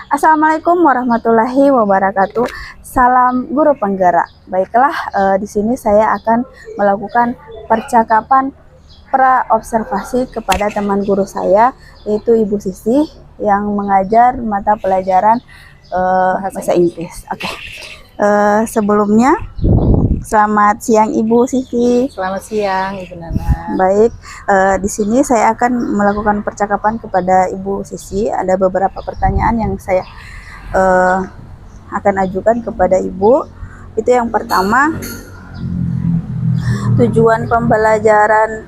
Assalamualaikum warahmatullahi wabarakatuh. Salam guru penggerak. Baiklah, di sini saya akan melakukan percakapan pra-observasi kepada teman guru saya, yaitu Ibu Sisi, yang mengajar mata pelajaran bahasa Inggris. Oke. Sebelumnya, selamat siang Ibu Sisi. Selamat siang Ibu Nana. Baik, di sini saya akan melakukan percakapan kepada Ibu Sisi. Ada beberapa pertanyaan yang saya akan ajukan kepada Ibu. Itu yang pertama, tujuan pembelajaran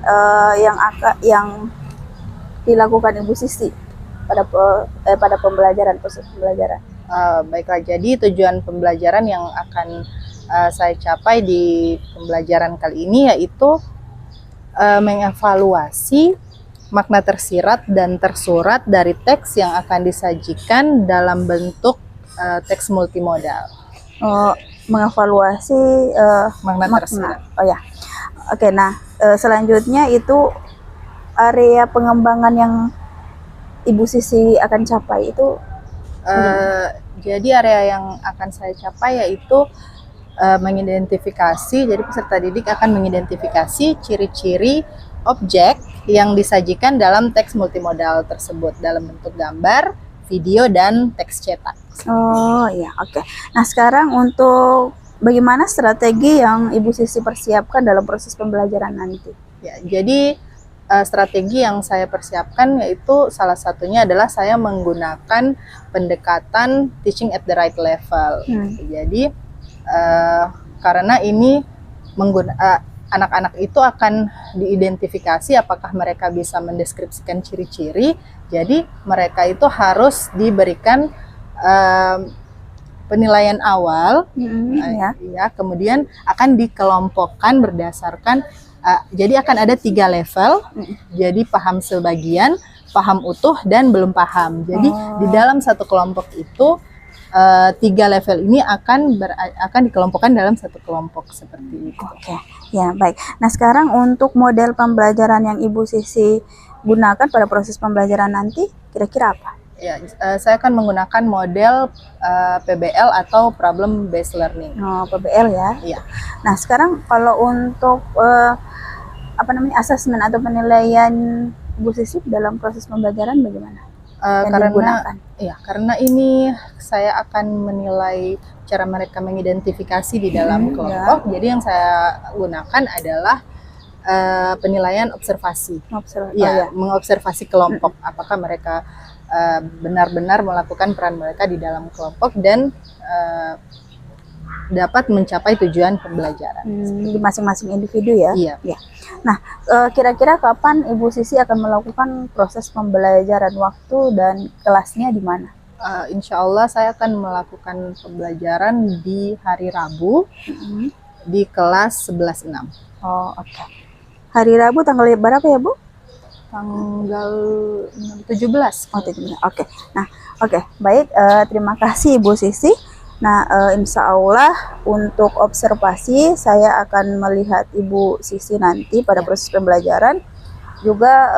yang dilakukan Ibu Sisi pada proses pembelajaran. Baiklah, jadi tujuan pembelajaran yang akan saya capai di pembelajaran kali ini yaitu mengevaluasi makna tersirat dan tersurat dari teks yang akan disajikan dalam bentuk teks multimodal. Mengevaluasi makna tersirat. Oh ya, oke. Nah, selanjutnya itu area pengembangan yang Ibu Sisi akan capai itu. Jadi area yang akan saya capai yaitu mengidentifikasi, jadi peserta didik akan mengidentifikasi ciri-ciri objek yang disajikan dalam teks multimodal tersebut dalam bentuk gambar, video, dan teks cetak. Oh ya, oke. Nah, sekarang untuk bagaimana strategi yang Ibu Sisi persiapkan dalam proses pembelajaran nanti? Ya, jadi strategi yang saya persiapkan yaitu salah satunya adalah saya menggunakan pendekatan teaching at the right level. Jadi karena ini anak-anak itu akan diidentifikasi apakah mereka bisa mendeskripsikan ciri-ciri, jadi mereka itu harus diberikan penilaian awal, ya, kemudian akan dikelompokkan berdasarkan jadi akan ada 3 level, jadi paham sebagian, paham utuh, dan belum paham. Jadi di dalam satu kelompok itu 3 level ini akan dikelompokkan dalam satu kelompok seperti itu. Oke, ya baik. Nah, sekarang untuk model pembelajaran yang Ibu Sisi gunakan pada proses pembelajaran nanti kira-kira apa? Ya, saya akan menggunakan model PBL atau Problem Based Learning. Oh, PBL ya. Iya. Nah, sekarang kalau untuk asesmen atau penilaian Ibu Sisi dalam proses pembelajaran bagaimana? Karena ini saya akan menilai cara mereka mengidentifikasi di dalam kelompok. Jadi yang saya gunakan adalah penilaian observasi. Mengobservasi kelompok, apakah mereka benar-benar melakukan peran mereka di dalam kelompok dan dapat mencapai tujuan pembelajaran di masing-masing individu ya. Iya. Ya. Nah, kira-kira kapan Ibu Sisi akan melakukan proses pembelajaran, waktu dan kelasnya di mana? Insya Allah saya akan melakukan pembelajaran di hari Rabu di kelas 11-6. Oh, oke. Hari Rabu tanggal berapa ya, Bu? Tanggal 17. Oh, 17. Oke. Nah, oke. Baik, terima kasih Ibu Sisi. Nah, insya Allah untuk observasi saya akan melihat Ibu Sisi nanti pada proses pembelajaran. Juga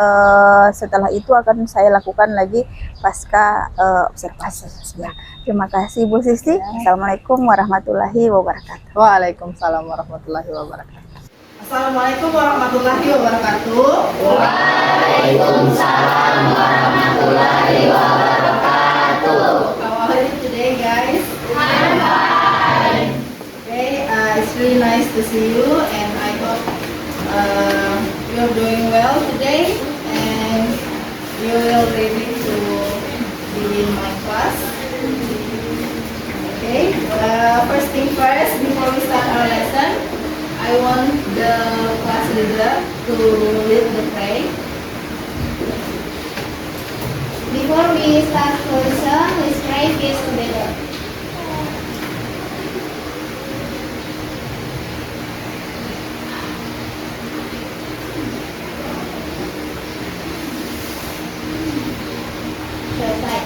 setelah itu akan saya lakukan lagi pasca observasi. Ya. Terima kasih Ibu Sisi. Assalamualaikum warahmatullahi wabarakatuh. Waalaikumsalam warahmatullahi wabarakatuh. Assalamualaikum warahmatullahi wabarakatuh. Waalaikumsalam warahmatullahi wabarakatuh. How are you today, guys? I'm fine. Okay, it's really nice to see you, and I hope you're doing well today, and you will ready to be in my class. Okay, first thing first, before we start our lesson, I want the class leader to lead the prayer. Before we start the lesson, let's pray peace together. Selesai.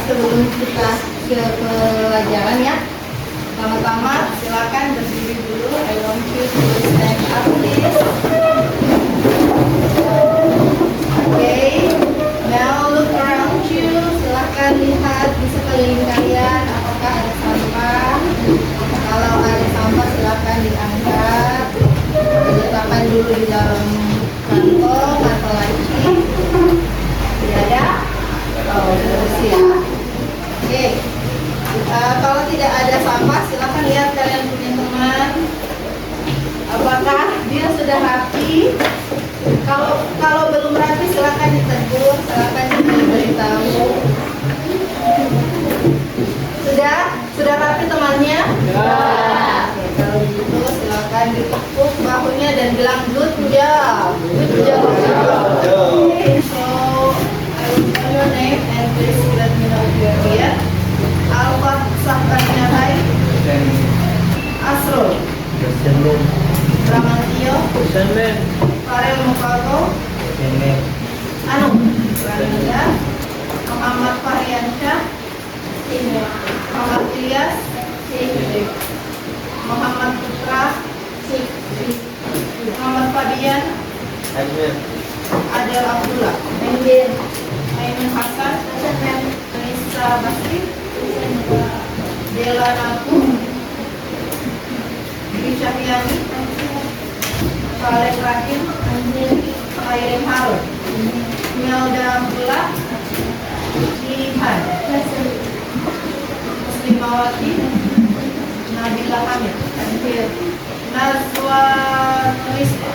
sebelum kita ke pelajaran ya. Pertama-tama silakan berdiri dulu. I want you to stand up please. Okay. Now look around you. Silakan lihat di sekeliling kalian apakah ada sampah. Kalau ada sampah silakan diangkat. Diletakkan dulu di dalam kantong atau laci. Tidak ada? Oh, terus ya. Oke. Kalau tidak ada sampah, silakan lihat kalian punya teman. Apakah dia sudah rapi? Kalau belum rapi, silakan ditegur, silakan diberitahu. Sudah rapi temannya? Oke, kalau begitu silakan ditepuk bahunya dan bilang good job. Good job. Okay, so I will know your name and please let me know if you are here. Alfat Sahbanya Hai, Asrul, Bramantio, Farel Mukato, Anu, Rania, Muhammad Fahriansyah, Muhammad Ilyas, Muhammad Putra, Muhammad Fabian, Adel Abdullah, Aiman Hasan, Anissa Basri, Dela Naku, Dwi Cahyani, Saleh Rahim, Airin Harun, Melda Abdullah, Jihan, Muslimawati, Nabila Hamid, Nazwa Nurisma,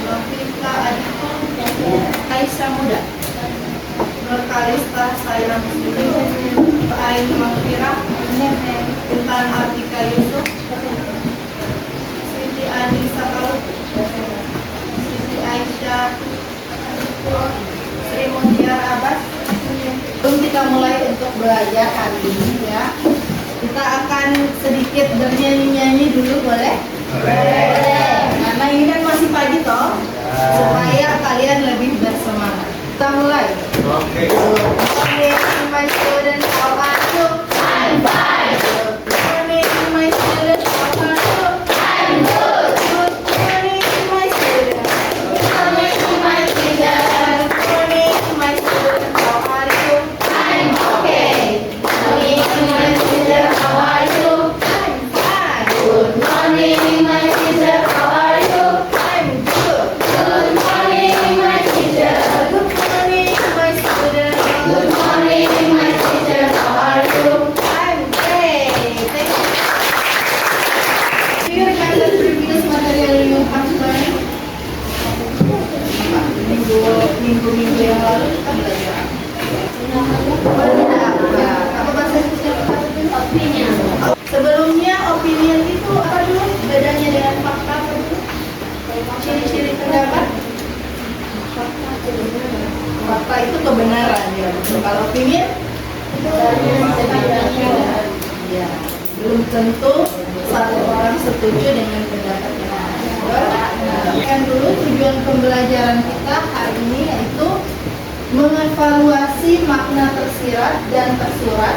Nafika Adiko, Aisyah Muda, Nurkalista Saira Muslimin, Ain Maghfirah, Intan Atika Yusuf, Siti Anissa Kalut, Siti Aisyah, Sri Mutiara Abbas. Sebelum kita mulai untuk belajar hari ini ya, kita akan sedikit bernyanyi-nyanyi dulu, boleh? Boleh. Karena ini kan masih pagi toh, supaya kalian lebih bersemangat. Kita mulai. Okay. Good morning, my students. How are you? I'm fine. Good morning, my students. How are you? I'm good. Good morning, my students. Good morning, my teacher. Good morning, my students. How are you? I'm okay. Good morning, my teacher. How are you? I'm fine. Good morning, my teacher. How are you? I'm good. Good morning, my teacher. Good morning, my students. Good morning, my teacher. How are you? I'm great. Thank you. Do you remember the previous material you have learned? Minggu yang lalu kita belajar apa bahasa Indonesia? Opinion. Sebelumnya opinion itu apa dulu? Bedanya dengan fakta apa dulu? Ciri-ciri pendapat? Fakta itu kebenaran ya. Kalau opinion? Ya, belum tentu satu orang setuju dengan pendapat yang ada. Yang dulu tujuan pembelajaran kita hari ini yaitu mengevaluasi makna tersirat dan tersurat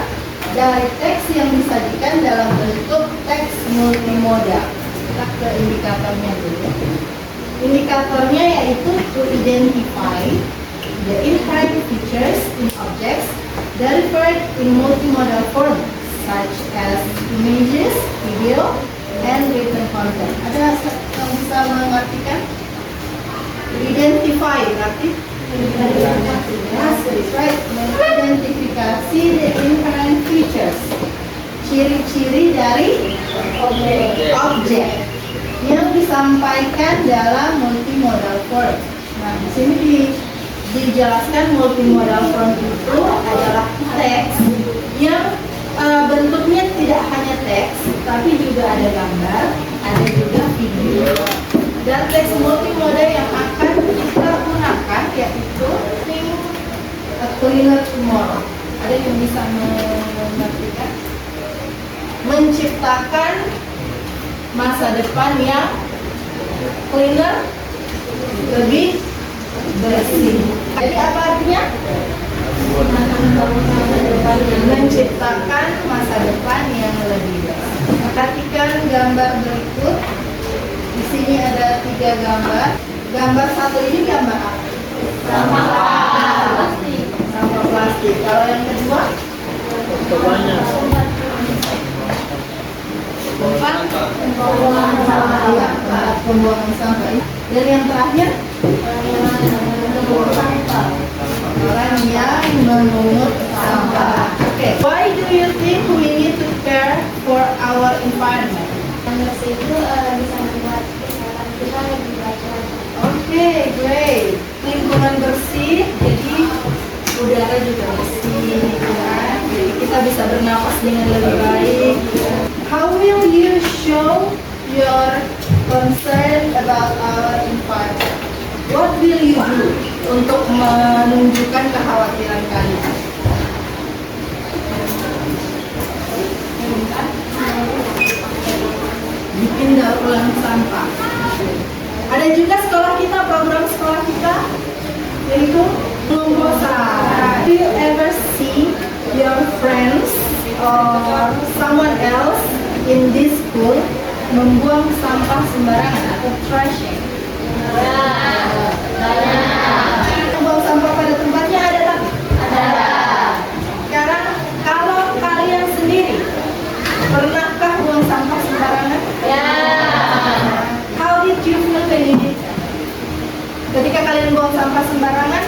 dari teks yang disajikan dalam bentuk teks multimoda. Kita ke indikatornya dulu. Indikatornya yaitu to identify the inherent features in objects delivered in multimodal form such as images, video, and written content. Ada yang bisa mengartikan? Identify berarti? Yes, that's right. Mengidentifikasi the inherent features, ciri-ciri dari objek yang disampaikan dalam multimodal form. Nah, di sini dijelaskan multimodal form itu adalah teks yang bentuknya tidak hanya teks, tapi juga ada gambar, ada juga video. Dan teks multimoda yang akan kita gunakan yaitu cleaner tomorrow. Ada yang bisa mengartikan? Menciptakan masa depan yang cleaner, lebih bersih. Jadi apa artinya? menciptakan masa depan yang lebih baik. Perhatikan gambar berikut. Di sini ada 3 gambar. Gambar satu ini gambar apa? Sampah plastik. Sampah plastik. Kalau yang kedua? Pembuangan sampah. Dan yang terakhir? Orang yang memungut sampah. Okay. Why do you think we need to care for our environment? Bersih itu bisa membuat kesehatan kita lebih baik lagi. Okay, great. Lingkungan bersih, jadi udara juga bersih, kan? Jadi kita bisa bernapas dengan lebih baik. How will you show your concern about our environment? What will you do untuk menunjukkan kekhawatiran kalian? Bikin daur ulang sampah. Ada juga sekolah kita, program sekolah kita, yaitu membuang. Do you ever see your friends or someone else in this school membuang sampah sembarangan atau trashing? Membuang sampah pada tempatnya ada tak? Ada. Sekarang kalau kalian sendiri pernahkah buang sampah sembarangan? Ya. How did you feel when you did that? Ketika kalian buang sampah sembarangan,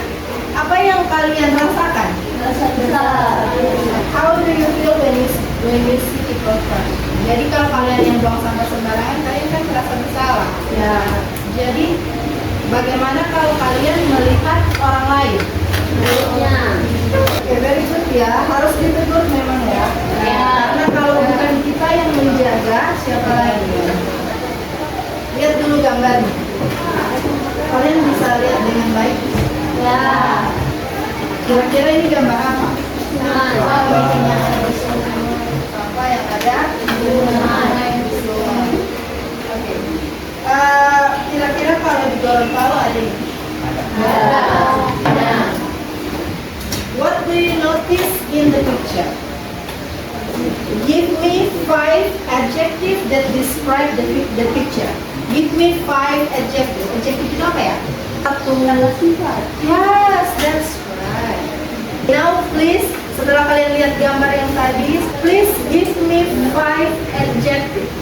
apa yang kalian rasakan? Rasa bersalah. How do you feel when you see people trash? Jadi kalau kalian yang buang sampah sembarangan, kalian kan merasa bersalah. Ya. Jadi bagaimana kalau kalian melihat orang lain? Buruknya. Oke, very good ya. Harus ditegur memang ya. Ya. Karena kalau bukan kita yang menjaga, siapa lagi? Lihat dulu gambarnya. Kalian bisa lihat dengan baik. Ya. Kira-kira ini gambar apa? Apa yang ada? Oke. Kira-kira kalau di Gorontalo ada ini? Ada. What do you notice in the picture? Give me 5 adjectives that describe the picture. Give me 5 adjectives. Adjective itu apa ya? Satu kata sifat. Yes, that's right. Now please, setelah kalian lihat gambar yang tadi, please give me 5 adjectives.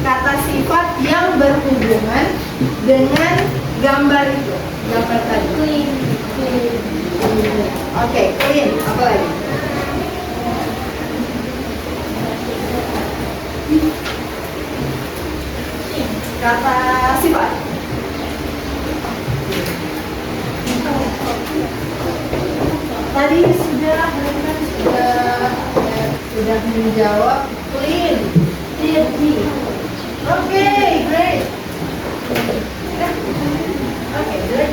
Kata sifat yang berhubungan dengan gambar itu. Gambar tadi. Clean. Oke, clean. Apa lagi? Kata sifat. Tadi sudah menjawab clean. Oke, great. Oke, great.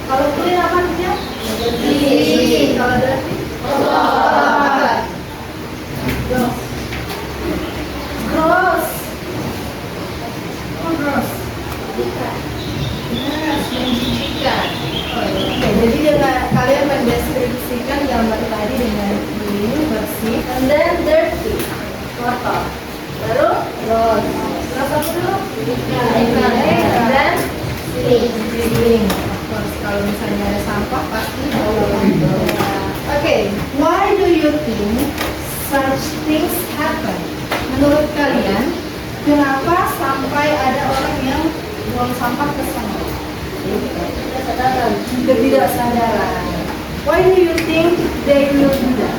Kalau clean apa artinya? Bersih. Kalau dirty? Kotor. Gross. Gross. Yes, menjijikan. Oke, jadi dengan kalian mendeskripsikan gambar tadi dengan clean, bersih, and then dirty, kotor. Baru gross. Gross apa dulu? And then clean. Kalau misalnya ada sampah pasti Oke, why do you think such things happen? Menurut kalian, kenapa sampai ada orang yang buang sampah ke sana? Ketidaksadaran. Why do you think they will do that?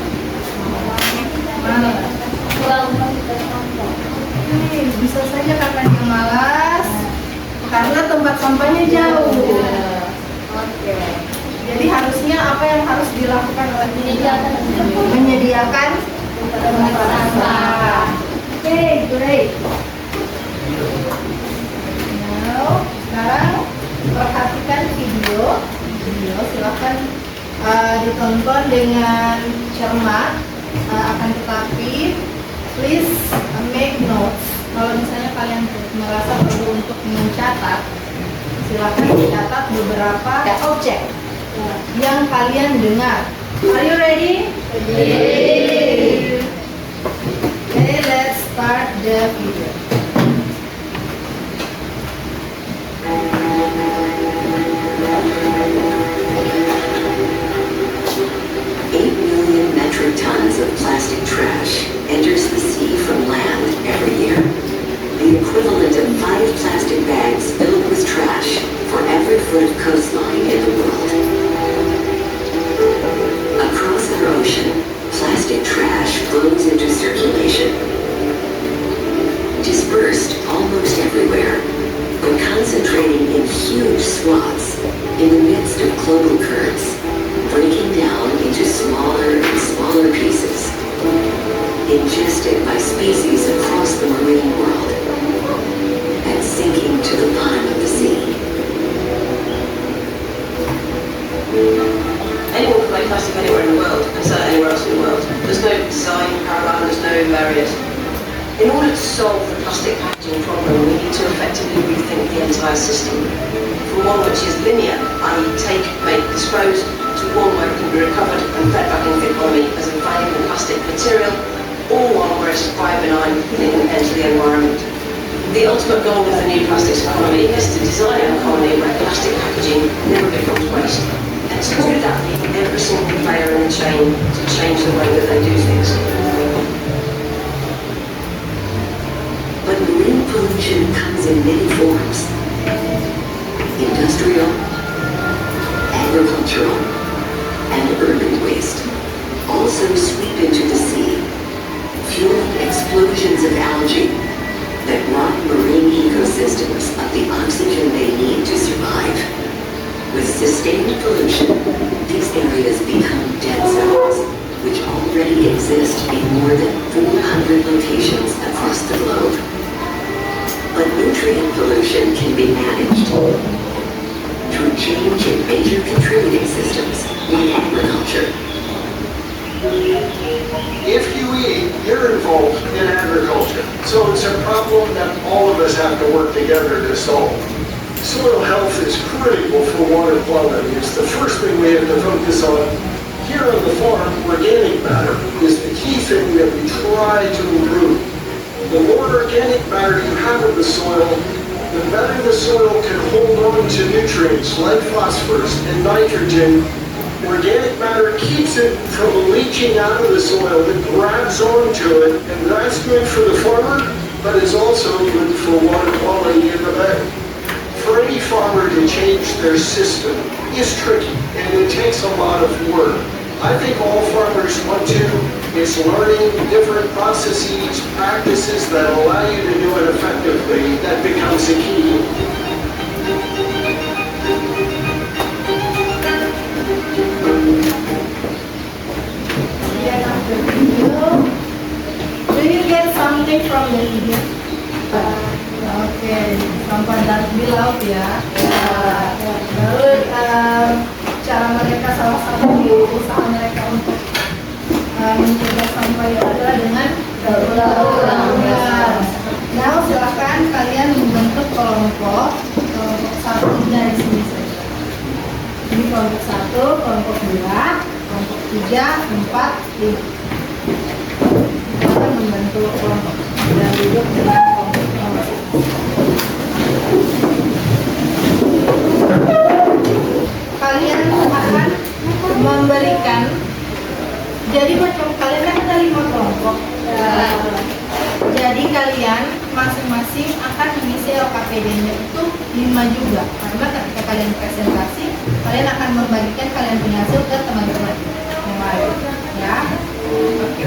Malas. Bisa saja karena dia malas, karena tempat sampahnya jauh. Oke. Jadi harusnya apa yang harus dilakukan oleh menyediakan tempat sampah. Oke, great. Now, sekarang perhatikan video. Silahkan ditonton dengan cermat. Akan tetapi, please make notes. Kalau misalnya kalian merasa perlu untuk mencatat, silakan dicatat beberapa objek yang kalian dengar. Are you ready? Ready. Okay, let's start the video. 8 million metric tons of plastic trash enters the sea from land every year. The equivalent of 5 plastic bags filled with trash for every foot of coastline in the world. Across our ocean, plastic trash flows into circulation. Dispersed almost everywhere, but concentrating in huge swaths in the midst of global currents, breaking down into smaller and smaller pieces, ingested by species across the marine world, and sinking to the bottom of the sea. Anyone can make plastic anywhere in the world, and sell it anywhere else in the world. There's no design paradigm, there's no barriers. In order to solve the plastic packaging problem, we need to effectively rethink the entire system. From one which is linear, i.e. take, make, dispose, to one where it can be recovered and fed back into the economy as a valuable plastic material, or one where it's a benign thing that enters the environment. The ultimate goal of the new plastics economy is to design an economy where plastic packaging never becomes waste. And to do that, we need every single player in the chain to change the way that they do things. But marine pollution comes in many forms. Industrial, agricultural, and urban waste also sweep into the sea, fueling explosions of algae that rob marine ecosystems of the oxygen they need to survive. With sustained pollution, these areas become dead zones, which already exist in more than 400 locations across the globe. But nutrient pollution can be managed through change in major contributing systems in agriculture. If you eat, you're involved in agriculture. So it's a problem that all of us have to work together to solve. Soil health is critical for water quality. It's the first thing we have to focus on. Here on the farm, organic matter is the key thing that we try to improve. The more organic matter you have in the soil, the better the soil can hold on to nutrients like phosphorus and nitrogen. Organic matter keeps it from leaching out of the soil. It grabs onto it, and that's good for the farmer, but it's also good for water quality in the bay. For any farmer to change their system is tricky, and it takes a lot of work. I think all farmers want to. It's learning different processes, practices that allow you to do it effectively that becomes the key. Do you get something from the video? Oke, sampah darat di laut ya. Lalu cara mereka, salah satu usaha mereka untuk mencegah sampah itu adalah dengan daur ulang. Nah, silakan kalian membentuk kelompok satu dari sini saja. Ini kelompok 1, kelompok 2, kelompok 3, 4, 5. Kita akan membentuk kelompok dan duduk dengan kelompok nomor 1. Kalian akan memberikan, jadi macam kalian kan ada 5 kelompok. Jadi kalian masing-masing akan mengisi LKPD-nya itu 5 juga. Karena ketika kalian presentasi, kalian akan membagikan kalian punya hasil ke teman-teman yang lain. Ya. Oke.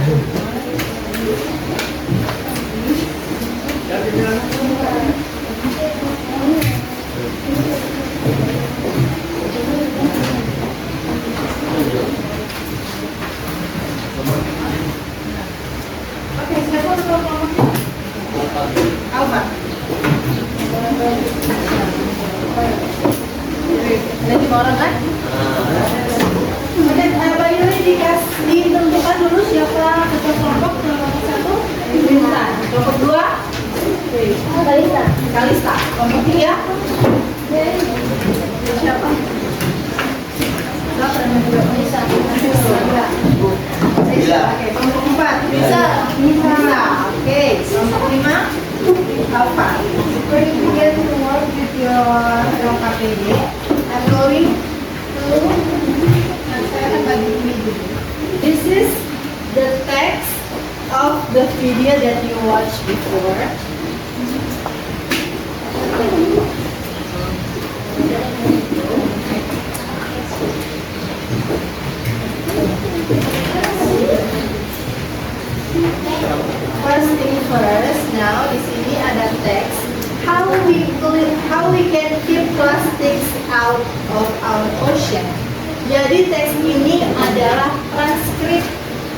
Oke, siapa kelompoknya? Alfa. Ada 5 orang kan? Oke, Mbak Yuli ditentukan dulu siapa ketua kelompok kelompok 1? Bisa. Kelompok 2? Kalista. Kelompok 3? Siapa? Bisa. Oke, kelompok 4 bisa. Bisa. Oke, kelompok 5 apa? Before you begin to work with your KPD, I'm going to saya akan bagi ini dulu. This is the text of the video that you watched before. First thing first, now di sini ada teks how we can keep plastics out of our ocean. Jadi teks ini adalah transkrip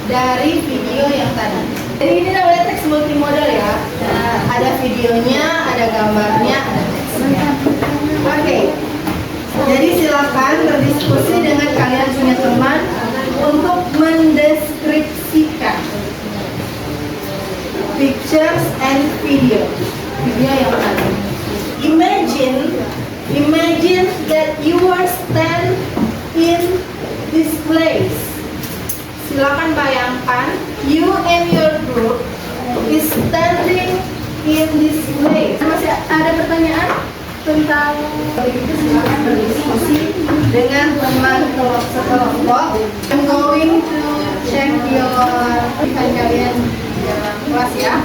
dari video yang tadi. Jadi ini namanya teks multimodal ya. Nah, ada videonya, ada gambarnya, ada teksnya. Oke. Jadi silakan berdiskusi dengan kalian punya teman untuk mendeskripsikan pictures and video yang tadi. Imagine that you are stand in this place. Silakan bayangkan you and your group is standing in this place. Masih ada pertanyaan tentang itu? Silakan berdiskusi dengan teman sekelompok. I'm going to check your kalian dalam kelas ya.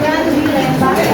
akan dilempar ke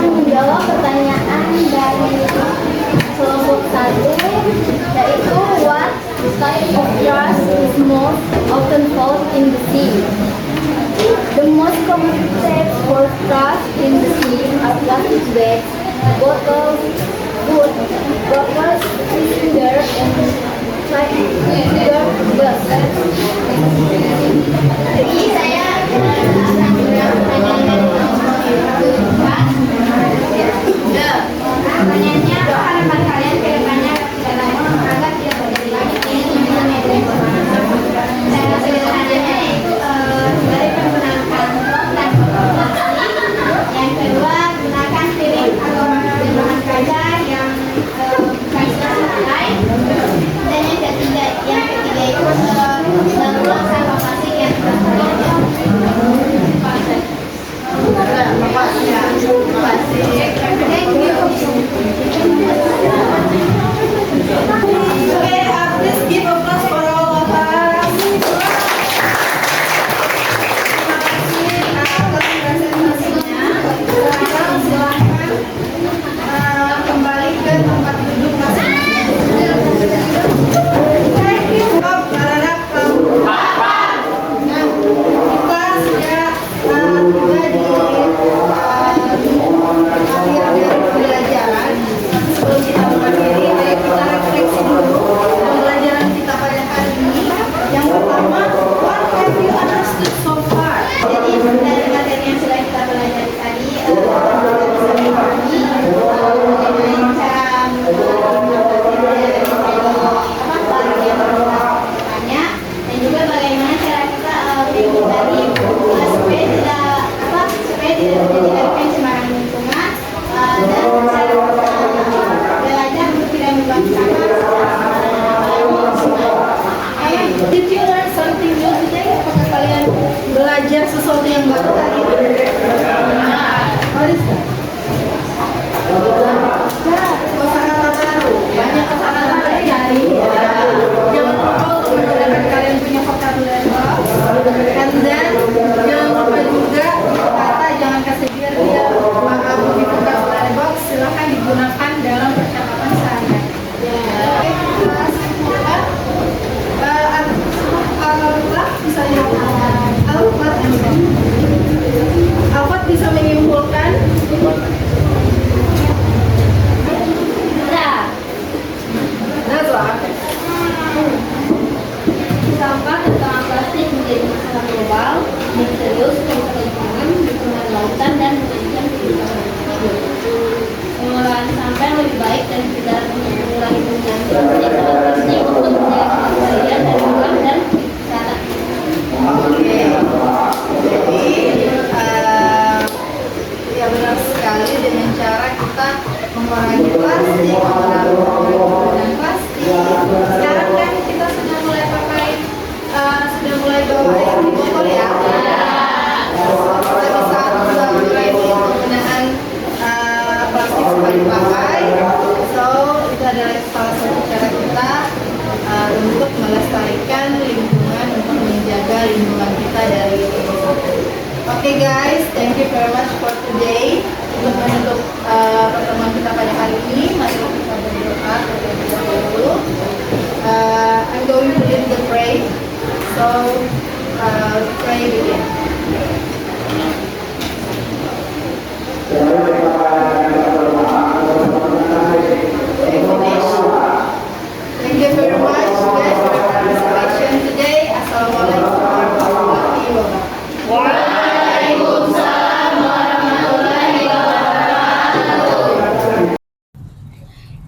Menjawab pertanyaan dari kelompok 1, yaitu what type of trash is most often found in the sea? The most common types for trash in the sea are plastic bags, bottles, food, wrappers, cinder, and sugar glass. Jadi saya akan pertanyaan pertanyaannya, apa harapan kalian ke depannya agar tidak terjadi lagi ini mengenai cara sederhananya yaitu dari penggunaan kantong dan plastik. Yang kedua, gunakan piring atau bahan kaca yang kaca lain. Dan yang ketiga itu daur sampah plastik yang Please give applause for all of us. Terima kasih atas presentasinya. Sekarang silakan kembali ke tempat duduk masing-masing. Stop, anak-anak. Kita sudah tiba di akhir dari pembelajaran. Sebelum kita mengakhiri, ayo kita refleksi dulu pembelajaran kita pada hari ini. Yang pertama, what have you understood so far? Jadi dari materi yang sudah kita pelajari tadi, kita bisa memahami bagaimana cara dan juga bagaimana cara kita menghindari supaya tidak terjadi pencemaran lingkungan dan cara belajar untuk tidak membuang sampah. Did you learn something new today? Apakah kalian belajar sesuatu yang baru tadi? What is that? Kosakata baru. Banyak kosakata baru. Jangan lupa untuk menggunakan kalian punya vocabulary box. And then jangan lupa juga kata jangan kasih biar dia di vocabulary box. Silahkan digunakan dalam percakapan sehari-hari. Alfat bisa menyimpulkan Sampah terutama plastik menjadi masalah global yang serius untuk lingkungan, lingkungan lautan dan menjadikan kehidupan hidup. Pengelolaan sampah yang lebih baik dan tidak mengurangi penggunaan plastik sangat penting untuk menjaga kebersihan dan lingkungan dan kesehatan. Oke. Jadi ya benar sekali dengan cara kita mengurangi plastik, mengurangi penggunaan plastik. Sekarang kan kita sudah mulai pakai, sudah mulai bawa air di botol ya. Kita bisa mengurangi penggunaan plastik sekali pakai. So itu adalah salah satu cara kita untuk melestarikan lingkungan, untuk menjaga lingkungan. pray begin. Thank you very much guys for your participation today. Assalamualaikum warahmatullahi wabarakatuh.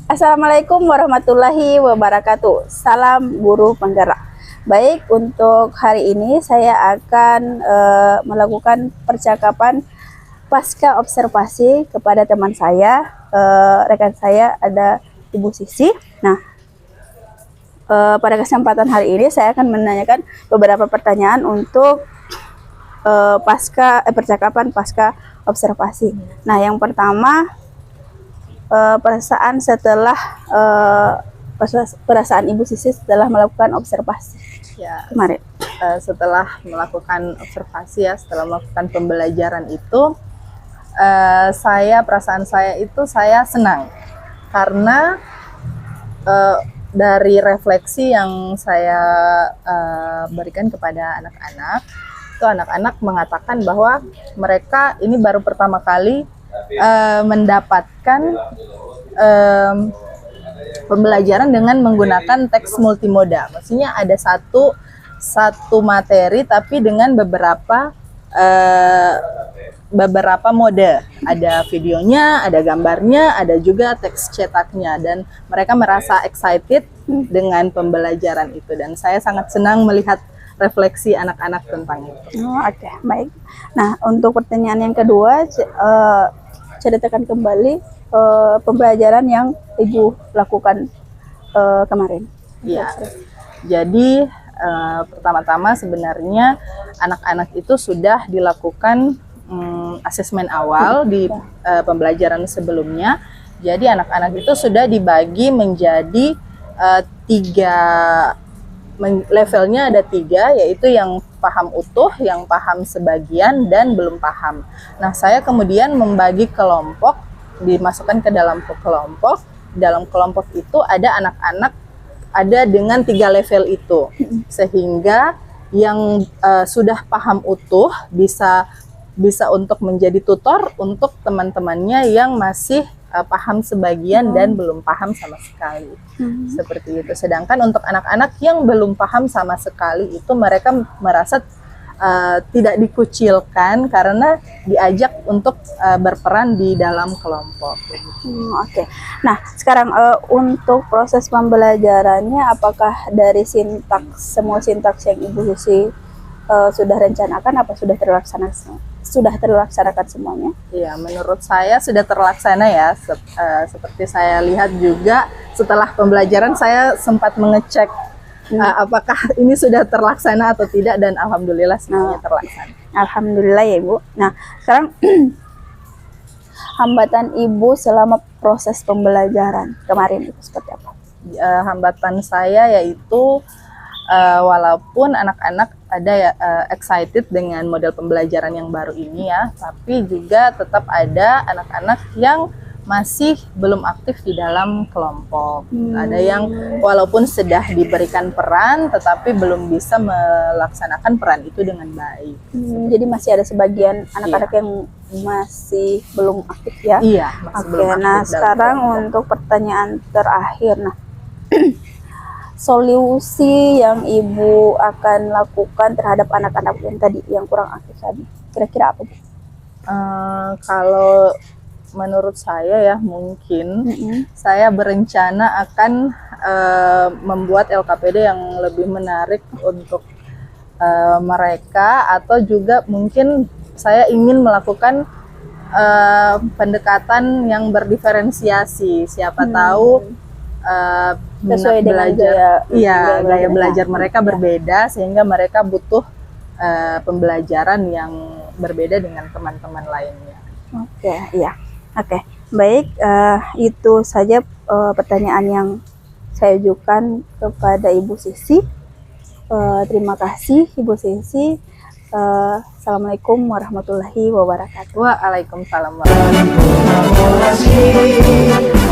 Assalamualaikum warahmatullahi wabarakatuh. Salam guru penggerak. Baik, untuk hari ini saya akan melakukan percakapan pasca observasi kepada teman saya, rekan saya ada Ibu Sisi. Nah, pada kesempatan hari ini saya akan menanyakan beberapa pertanyaan untuk percakapan pasca observasi. Nah, yang pertama, perasaan Ibu Sisi setelah melakukan observasi Ya, kemarin. setelah melakukan observasi ya, setelah melakukan pembelajaran itu, perasaan saya itu saya senang karena dari refleksi yang saya berikan kepada anak-anak, itu anak-anak mengatakan bahwa mereka ini baru pertama kali mendapatkan pembelajaran dengan menggunakan teks multimoda. Maksudnya ada satu materi tapi dengan beberapa mode. Ada videonya, ada gambarnya, ada juga teks cetaknya, dan mereka merasa excited dengan pembelajaran itu, dan saya sangat senang melihat refleksi anak-anak tentang itu. Oke, baik. Nah, untuk pertanyaan yang kedua, ceritakan kembali pembelajaran yang Ibu lakukan kemarin. Iya. Jadi pertama-tama sebenarnya anak-anak itu sudah dilakukan asesmen awal di pembelajaran sebelumnya. Jadi anak-anak itu sudah dibagi menjadi levelnya ada 3, yaitu yang paham utuh, yang paham sebagian, dan belum paham. Nah, saya kemudian membagi kelompok, dimasukkan ke dalam kelompok. Dalam kelompok itu ada anak-anak ada dengan 3 level itu, sehingga yang sudah paham utuh bisa untuk menjadi tutor untuk teman-temannya yang masih paham sebagian dan belum paham sama sekali. Seperti itu. Sedangkan untuk anak-anak yang belum paham sama sekali itu mereka merasa tidak dikucilkan karena diajak untuk berperan di dalam kelompok. Oke. Nah, sekarang untuk proses pembelajarannya, apakah dari semua sintaks yang Ibu Sisi sudah rencanakan, apa sudah terlaksanakan semuanya? Iya, menurut saya sudah terlaksana ya. Seperti saya lihat juga setelah pembelajaran saya sempat mengecek apakah ini sudah terlaksana atau tidak, dan alhamdulillah semuanya terlaksana. Alhamdulillah ya Ibu. Nah, sekarang hambatan Ibu selama proses pembelajaran kemarin itu seperti apa? Hambatan saya yaitu walaupun anak-anak ada excited dengan model pembelajaran yang baru ini ya, tapi juga tetap ada anak-anak yang masih belum aktif di dalam kelompok. Ada yang walaupun sudah diberikan peran tetapi belum bisa melaksanakan peran itu dengan baik. Jadi masih ada sebagian anak-anak yang masih belum aktif ya? Iya, masih belum aktif. Nah, sekarang untuk pertanyaan terakhir. Nah, solusi yang Ibu akan lakukan terhadap anak-anak yang tadi yang kurang aktif tadi, kira-kira apa Bu? Kalau menurut saya ya, mungkin saya berencana akan membuat LKPD yang lebih menarik untuk mereka, atau juga mungkin saya ingin melakukan pendekatan yang berdiferensiasi. Siapa tahu sesuai dengan gaya belajar mereka berbeda, sehingga mereka butuh pembelajaran yang berbeda dengan teman-teman lainnya. Oke, iya. Oke, baik, itu saja pertanyaan yang saya ajukan kepada Ibu Sisi. Terima kasih Ibu Sisi. Assalamualaikum warahmatullahi wabarakatuh. Waalaikumsalam warahmatullahi wabarakatuh.